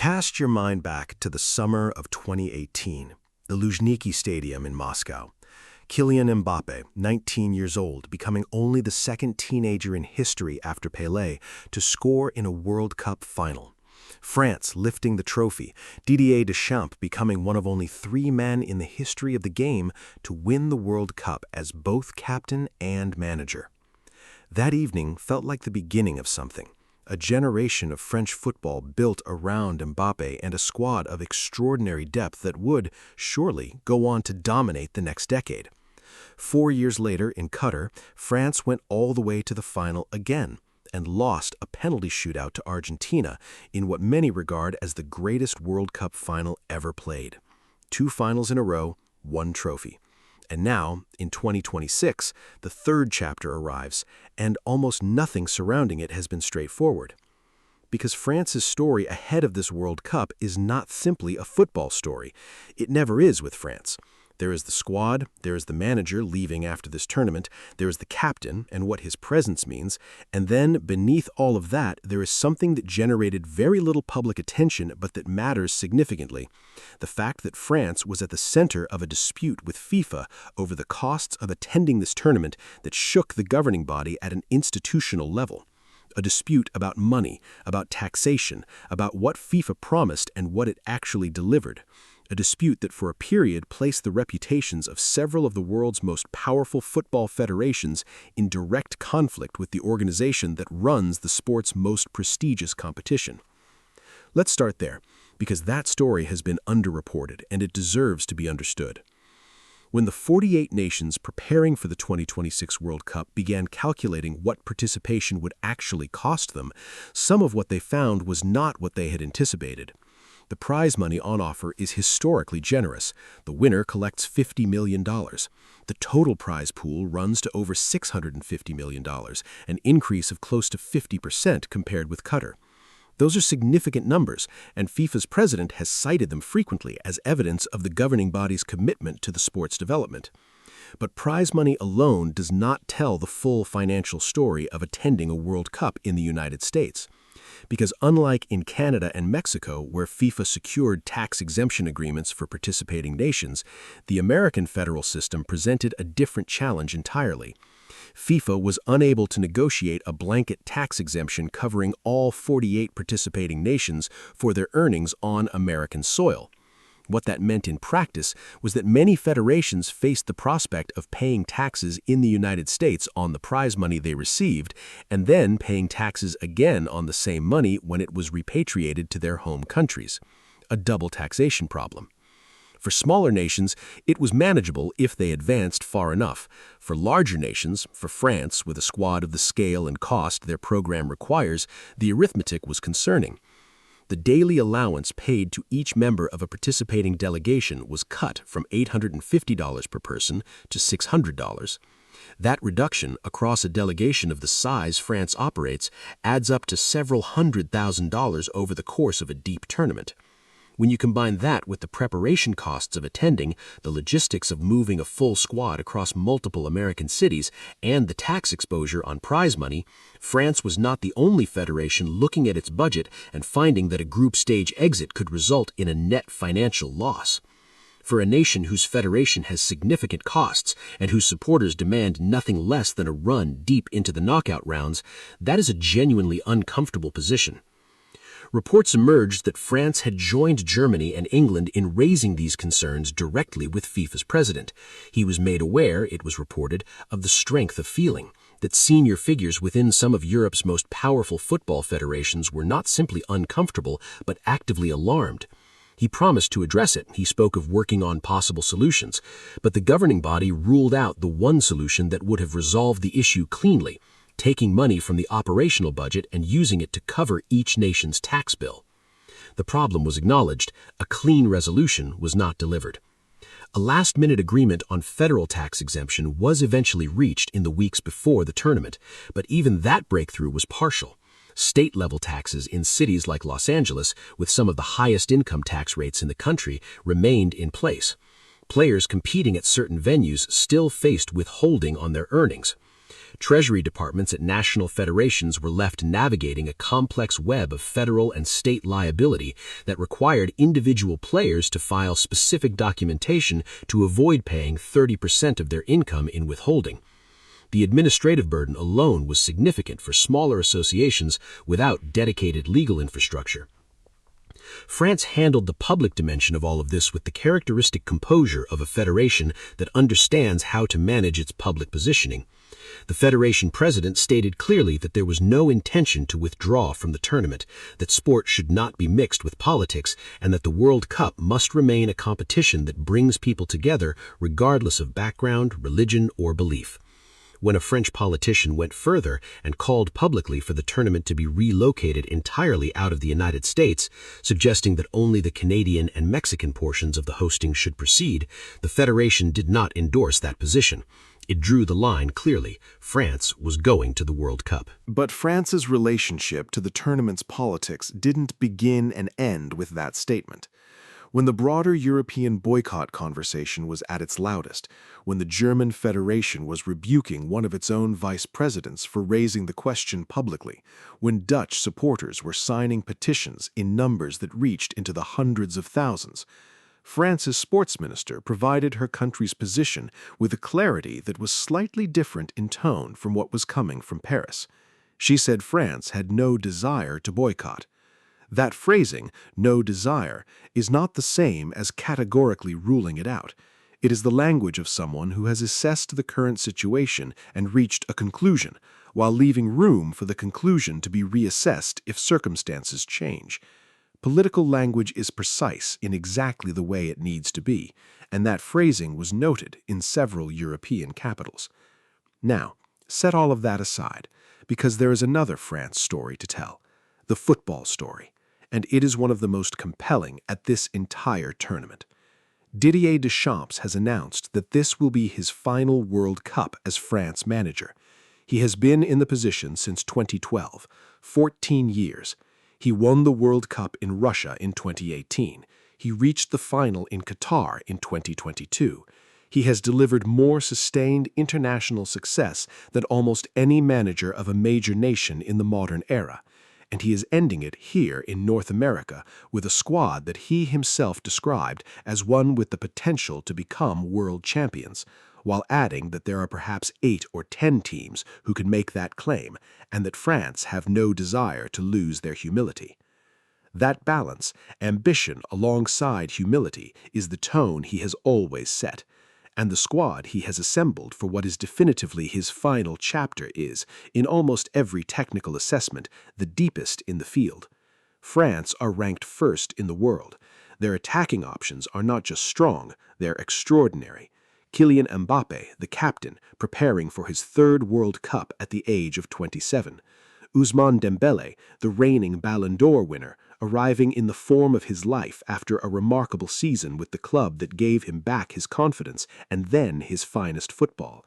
Cast your mind back to the summer of 2018, the Luzhniki Stadium in Moscow. Kylian Mbappe, 19 years old, becoming only the second teenager in history after Pelé to score in a World Cup final. France lifting the trophy, Didier Deschamps becoming one of only 3 men in the history of the game to win the World Cup as both captain and manager. That evening felt like the beginning of something. A generation of French football built around Mbappe and a squad of extraordinary depth that would, surely, go on to dominate the next decade. 4 years later, in Qatar, France went all the way to the final again and lost a penalty shootout to Argentina in what many regard as the greatest World Cup final ever played. 2 finals in a row, 1 trophy. And now, in 2026, the 3rd chapter arrives, and almost nothing surrounding it has been straightforward. Because France's story ahead of this World Cup is not simply a football story. It never is with France. There is the squad, there is the manager leaving after this tournament, there is the captain and what his presence means, and then beneath all of that, there is something that generated very little public attention but that matters significantly. The fact that France was at the center of a dispute with FIFA over the costs of attending this tournament that shook the governing body at an institutional level. A dispute about money, about taxation, about what FIFA promised and what it actually delivered. A dispute that for a period placed the reputations of several of the world's most powerful football federations in direct conflict with the organization that runs the sport's most prestigious competition. Let's start there, because that story has been underreported and it deserves to be understood. When the 48 nations preparing for the 2026 World Cup began calculating what participation would actually cost them, some of what they found was not what they had anticipated. The prize money on offer is historically generous. The winner collects $50 million. The total prize pool runs to over $650 million, an increase of close to 50% compared with Qatar. Those are significant numbers, and FIFA's president has cited them frequently as evidence of the governing body's commitment to the sport's development. But prize money alone does not tell the full financial story of attending a World Cup in the United States. Because unlike in Canada and Mexico, where FIFA secured tax exemption agreements for participating nations, the American federal system presented a different challenge entirely. FIFA was unable to negotiate a blanket tax exemption covering all 48 participating nations for their earnings on American soil. What that meant in practice was that many federations faced the prospect of paying taxes in the United States on the prize money they received, and then paying taxes again on the same money when it was repatriated to their home countries. A double taxation problem. For smaller nations, it was manageable if they advanced far enough. For larger nations, for France, with a squad of the scale and cost their program requires, the arithmetic was concerning. The daily allowance paid to each member of a participating delegation was cut from $850 per person to $600. That reduction across a delegation of the size France operates adds up to several $100,000 over the course of a deep tournament. When you combine that with the preparation costs of attending, the logistics of moving a full squad across multiple American cities, and the tax exposure on prize money, France was not the only federation looking at its budget and finding that a group stage exit could result in a net financial loss. For a nation whose federation has significant costs and whose supporters demand nothing less than a run deep into the knockout rounds, that is a genuinely uncomfortable position. Reports emerged that France had joined Germany and England in raising these concerns directly with FIFA's president. He was made aware, it was reported, of the strength of feeling, that senior figures within some of Europe's most powerful football federations were not simply uncomfortable, but actively alarmed. He promised to address it. He spoke of working on possible solutions, but the governing body ruled out the one solution that would have resolved the issue cleanly: taking money from the operational budget and using it to cover each nation's tax bill. The problem was acknowledged. A clean resolution was not delivered. A last-minute agreement on federal tax exemption was eventually reached in the weeks before the tournament, but even that breakthrough was partial. State-level taxes in cities like Los Angeles, with some of the highest income tax rates in the country, remained in place. Players competing at certain venues still faced withholding on their earnings. Treasury departments at national federations were left navigating a complex web of federal and state liability that required individual players to file specific documentation to avoid paying 30% of their income in withholding. The administrative burden alone was significant for smaller associations without dedicated legal infrastructure. France handled the public dimension of all of this with the characteristic composure of a federation that understands how to manage its public positioning. The federation president stated clearly that there was no intention to withdraw from the tournament, that sport should not be mixed with politics, and that the World Cup must remain a competition that brings people together regardless of background, religion, or belief. When a French politician went further and called publicly for the tournament to be relocated entirely out of the United States, suggesting that only the Canadian and Mexican portions of the hosting should proceed, the Federation did not endorse that position. It drew the line clearly. France was going to the World Cup. But France's relationship to the tournament's politics didn't begin and end with that statement. When the broader European boycott conversation was at its loudest, when the German Federation was rebuking one of its own vice presidents for raising the question publicly, when Dutch supporters were signing petitions in numbers that reached into the hundreds of thousands, France's sports minister provided her country's position with a clarity that was slightly different in tone from what was coming from Paris. She said France had no desire to boycott. That phrasing, no desire, is not the same as categorically ruling it out. It is the language of someone who has assessed the current situation and reached a conclusion, while leaving room for the conclusion to be reassessed if circumstances change. Political language is precise in exactly the way it needs to be, and that phrasing was noted in several European capitals. Now, set all of that aside, because there is another France story to tell, the football story, and it is one of the most compelling at this entire tournament. Didier Deschamps has announced that this will be his final World Cup as France manager. He has been in the position since 2012, 14 years. He won the World Cup in Russia in 2018. He reached the final in Qatar in 2022. He has delivered more sustained international success than almost any manager of a major nation in the modern era. And he is ending it here in North America with a squad that he himself described as one with the potential to become world champions, while adding that there are perhaps 8 or 10 teams who can make that claim, and that France have no desire to lose their humility. That balance, ambition alongside humility, is the tone he has always set. And the squad he has assembled for what is definitively his final chapter is, in almost every technical assessment, the deepest in the field. France are ranked first in the world. Their attacking options are not just strong, they're extraordinary. Kylian Mbappe, the captain, preparing for his 3rd World Cup at the age of 27. Ousmane Dembélé, the reigning Ballon d'Or winner, arriving in the form of his life after a remarkable season with the club that gave him back his confidence and then his finest football.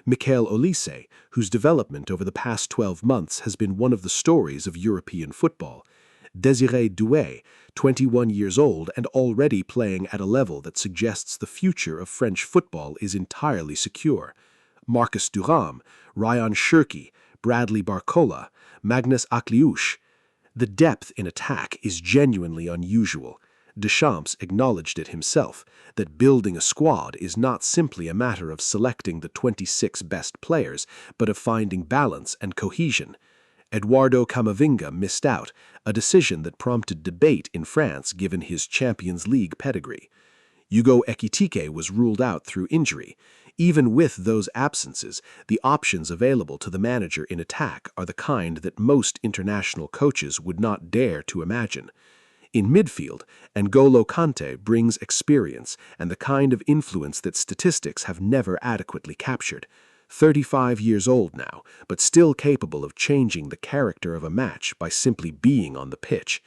Michael Olise, whose development over the past 12 months has been one of the stories of European football. Désiré Doué, 21 years old and already playing at a level that suggests the future of French football is entirely secure. Marcus Thuram, Ryan Cherki, Bradley Barcola, Magnus Akliouche. The depth in attack is genuinely unusual. Deschamps acknowledged it himself, that building a squad is not simply a matter of selecting the 26 best players, but of finding balance and cohesion. Eduardo Camavinga missed out, a decision that prompted debate in France given his Champions League pedigree. Hugo Ekitike was ruled out through injury. Even with those absences, the options available to the manager in attack are the kind that most international coaches would not dare to imagine. In midfield, N'Golo Kante brings experience and the kind of influence that statistics have never adequately captured. 35 years old now, but still capable of changing the character of a match by simply being on the pitch.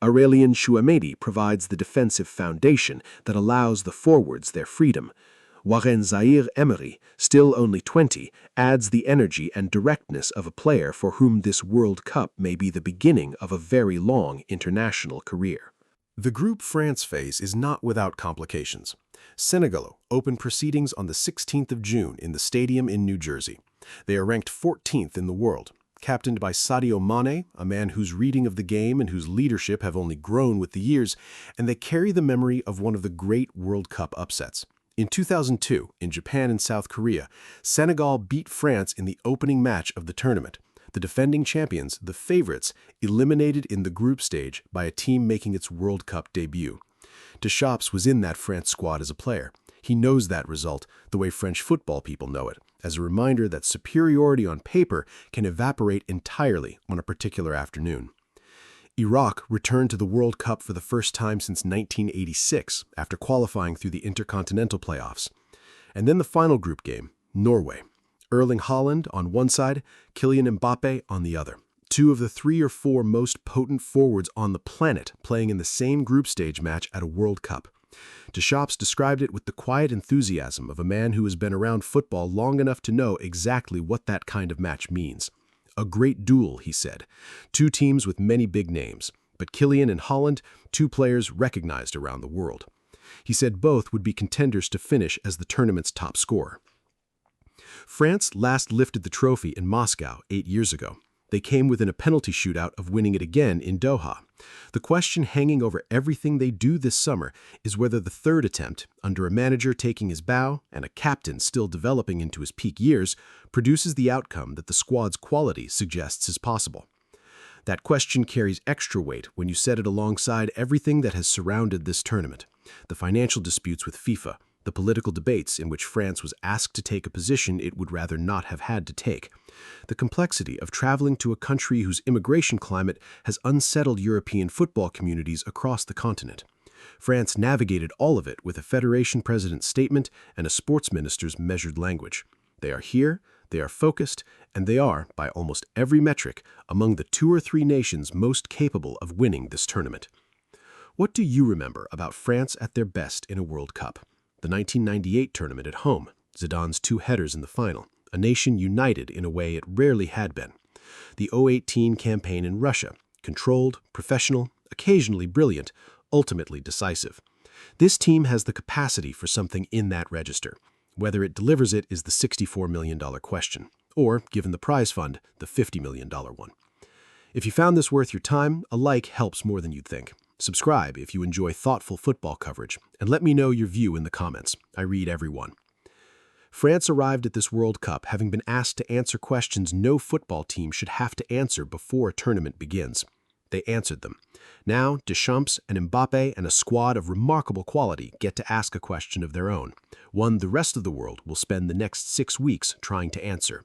Aurélien Tchouaméni provides the defensive foundation that allows the forwards their freedom. Warren Zaïre-Emery, still only 20, adds the energy and directness of a player for whom this World Cup may be the beginning of a very long international career. The group France face is not without complications. Senegal opened proceedings on the 16th of June in the stadium in New Jersey. They are ranked 14th in the world, captained by Sadio Mane, a man whose reading of the game and whose leadership have only grown with the years, and they carry the memory of one of the great World Cup upsets. In 2002, in Japan and South Korea, Senegal beat France in the opening match of the tournament. The defending champions, the favorites, eliminated in the group stage by a team making its World Cup debut. Deschamps was in that France squad as a player. He knows that result the way French football people know it, as a reminder that superiority on paper can evaporate entirely on a particular afternoon. Iraq returned to the World Cup for the first time since 1986 after qualifying through the Intercontinental playoffs. And then the final group game, Norway. Erling Haaland on one side, Kylian Mbappe on the other. Two of the 3 or 4 most potent forwards on the planet playing in the same group stage match at a World Cup. Deschamps described it with the quiet enthusiasm of a man who has been around football long enough to know exactly what that kind of match means. A great duel, he said. 2 teams with many big names, but Kylian and Haaland, 2 players recognized around the world. He said both would be contenders to finish as the tournament's top scorer. France last lifted the trophy in Moscow 8 years ago. They came within a penalty shootout of winning it again in Doha. The question hanging over everything they do this summer is whether the third attempt, under a manager taking his bow and a captain still developing into his peak years, produces the outcome that the squad's quality suggests is possible. That question carries extra weight when you set it alongside everything that has surrounded this tournament. The financial disputes with FIFA, the political debates in which France was asked to take a position it would rather not have had to take, the complexity of traveling to a country whose immigration climate has unsettled European football communities across the continent. France navigated all of it with a federation president's statement and a sports minister's measured language. They are here, they are focused, and they are, by almost every metric, among the 2 or 3 nations most capable of winning this tournament. What do you remember about France at their best in a World Cup? The 1998 tournament at home, Zidane's 2 headers in the final, a nation united in a way it rarely had been. The 2018 campaign in Russia, controlled, professional, occasionally brilliant, ultimately decisive. This team has the capacity for something in that register. Whether it delivers it is the $64 million question, or, given the prize fund, the $50 million one. If you found this worth your time, a like helps more than you'd think. Subscribe if you enjoy thoughtful football coverage, and let me know your view in the comments. I read every one. France arrived at this World Cup having been asked to answer questions no football team should have to answer before a tournament begins. They answered them. Now, Deschamps and Mbappe and a squad of remarkable quality get to ask a question of their own, one the rest of the world will spend the next 6 weeks trying to answer.